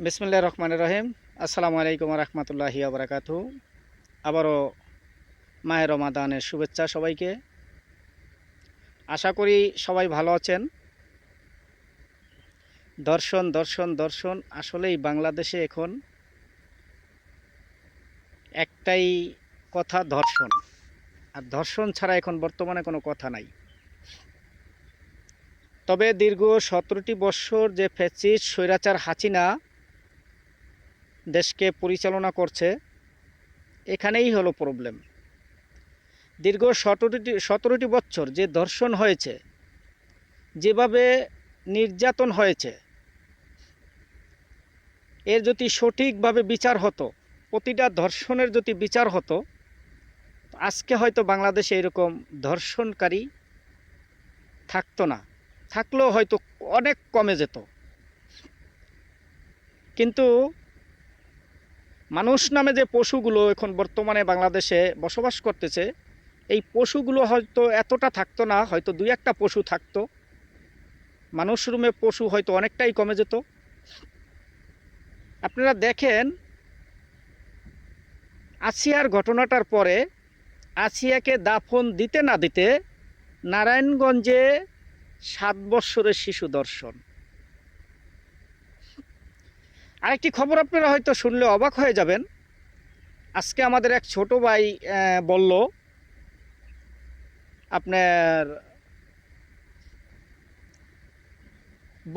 বিসমিল্লাহির রহমানির রহিম। আসসালামু আলাইকুম রহমতুল্লাহি বারাকাতু। আবারও মাহে রমাদানের শুভেচ্ছা সবাইকে। আশা করি সবাই ভালো আছেন। দর্শন দর্শন দর্শন আসলেই বাংলাদেশে এখন একটাই কথা, ধর্ষণ। আর ধর্ষণ ছাড়া এখন বর্তমানে কোনো কথা নাই। তবে দীর্ঘ 17টি বৎসর যে ফ্যাসিস্ট স্বৈরাচার হাসিনা দেশকে পরিচালনা করছে, এখানেই হলো প্রবলেম। দীর্ঘ 17টি বছর যে ধর্ষণ হয়েছে, যেভাবে নির্যাতন হয়েছে, এর যদি সঠিকভাবে বিচার হতো, প্রতিটা ধর্ষণের যদি বিচার হতো, আজকে হয়তো বাংলাদেশে এরকম ধর্ষণকারী থাকতো না, থাকলেও হয়তো অনেক কমে যেত। কিন্তু মানুষ নামে যে পশুগুলো এখন বর্তমানে বাংলাদেশে বসবাস করতেছে, এই পশুগুলো হয়তো এতটা থাকতো না, হয়তো দুই একটা পশু থাকতো। মানুষ রুমে পশু হয়তো অনেকটাই কমে যেত। আপনারা দেখেন, আসিয়ার ঘটনাটার পরে আসিয়াকে দাফন দিতে না দিতে নারায়ণগঞ্জে 7 বৎসরের শিশু ধর্ষণ। আরেকটি খবর আপনারা হয়তো শুনলে অবাক হয়ে যাবেন। আজকে আমাদের এক ছোট ভাই বলল, আপনার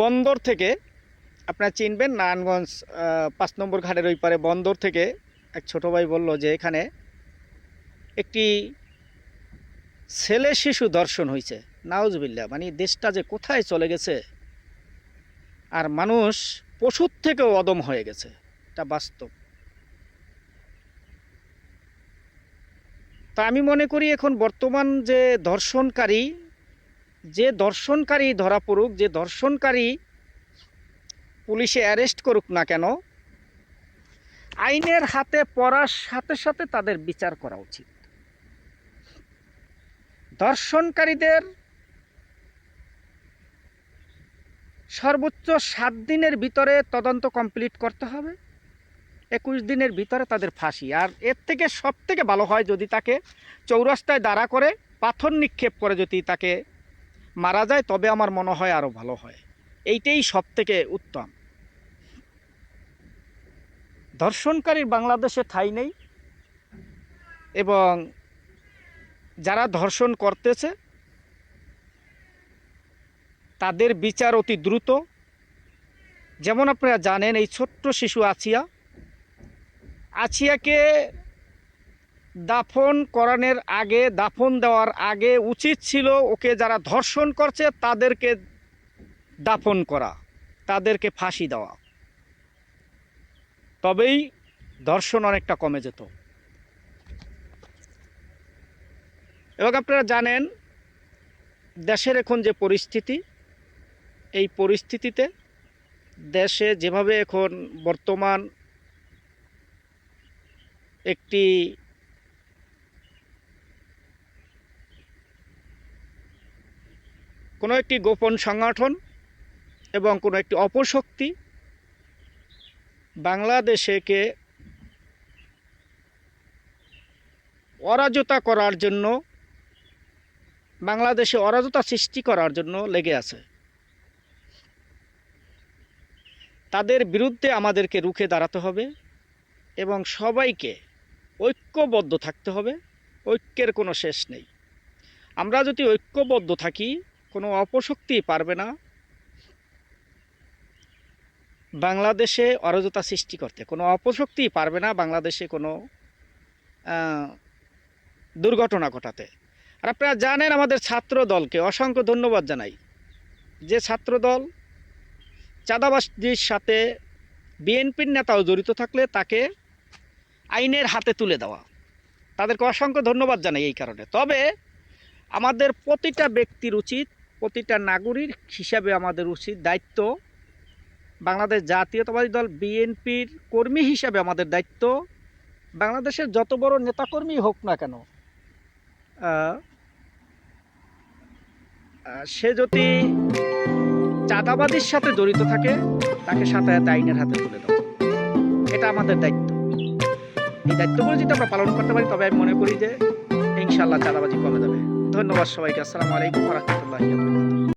বন্দর থেকে, আপনারা চিনবেন নারায়ণগঞ্জ 5 নম্বর ঘাটের ওই পারে বন্দর থেকে এক ছোট ভাই বলল যে এখানে একটি ছেলে শিশু ধর্ষণ হয়েছে। নাউজুবিল্লাহ, মানে দেশটা যে কোথায় চলে গেছে, আর মানুষ পশুর থেকেও অদম হয়ে গেছে, এটা বাস্তব। তা আমি মনে করি এখন বর্তমান যে ধর্ষণকারী ধরা পড়ুক, যে ধর্ষণকারী পুলিশে অ্যারেস্ট করুক না কেন, আইনের হাতে পড়ার সাথে সাথে তাদের বিচার করা উচিত। ধর্ষণকারীদের সর্বোচ্চ 7 দিনের ভিতরে তদন্ত কমপ্লিট করতে হবে, 21 দিনের ভিতরে তাদের ফাঁসি। আর এর থেকে সব থেকে ভালো হয় যদি তাকে চৌরাস্তায় দাঁড়া করে পাথর নিক্ষেপ করে যদি তাকে মারা যায়, তবে আমার মনে হয় আরও ভালো হয়। এইটাই সব থেকে উত্তম। ধর্ষণকারীর বাংলাদেশে ঠাঁই নেই, এবং যারা ধর্ষণ করতেছে তাদের বিচার অতি দ্রুত। যেমন আপনারা জানেন, এই ছোট্ট শিশু আছিয়াকে দাফন করানোর আগে, দাফন দেওয়ার আগে উচিত ছিল ওকে যারা ধর্ষণ করছে তাদেরকে দাফন করা, তাদেরকে ফাঁসি দেওয়া, তবেই ধর্ষণ অনেকটা কমে যেত। এবং আপনারা জানেন দেশের এখন যে পরিস্থিতি, এই পরিস্থিতিতে দেশে যেভাবে এখন বর্তমান একটি কোনো একটি গোপন সংগঠন এবং কোনো একটি অপশক্তি বাংলাদেশকে অরাজকতা করার জন্য, বাংলাদেশে অরাজকতা সৃষ্টি করার জন্য লেগে আছে। তাদের বিরুদ্ধে আমাদেরকে রুখে দাঁড়াতে হবে এবং সবাইকে ঐক্যবদ্ধ থাকতে হবে। ঐক্যের কোনো শেষ নেই। আমরা যদি ঐক্যবদ্ধ থাকি, কোনো অপশক্তি পারবে না বাংলাদেশে অরাজকতা সৃষ্টি করতে, কোনো অপশক্তি পারবে না বাংলাদেশে কোনো দুর্ঘটনা ঘটাতে। আর আপনারা জানেন, আমাদের ছাত্র দলকে অসংখ্য ধন্যবাদ জানাই, যে ছাত্র দল চাঁদাবাজির সাথে বিএনপির নেতাও জড়িত থাকলে তাকে আইনের হাতে তুলে দেওয়া, তাদেরকে অসংখ্য ধন্যবাদ জানাই এই কারণে। তবে আমাদের প্রতিটা ব্যক্তির উচিত, প্রতিটা নাগরিক হিসাবে আমাদের উচিত, দায়িত্ব, বাংলাদেশ জাতীয়তাবাদী দল বিএনপির কর্মী হিসাবে আমাদের দায়িত্ব, বাংলাদেশের যত বড় নেতাকর্মী হোক না কেন, সে যদি চাঁদাবাজির সাথে জড়িত থাকে তাকে সাথে সাথে আইনের হাতে তুলে দেওয়া। এটা আমাদের দায়িত্ব। এই দায়িত্বগুলো যদি আমরা পালন করতে পারি তবে আমি মনে করি যে ইনশাআল্লাহ চাঁদাবাজি কমে যাবে। ধন্যবাদ সবাইকে। আসসালামু আলাইকুম ওয়া রাহমাতুল্লাহি ওয়া বারাকাতুহু।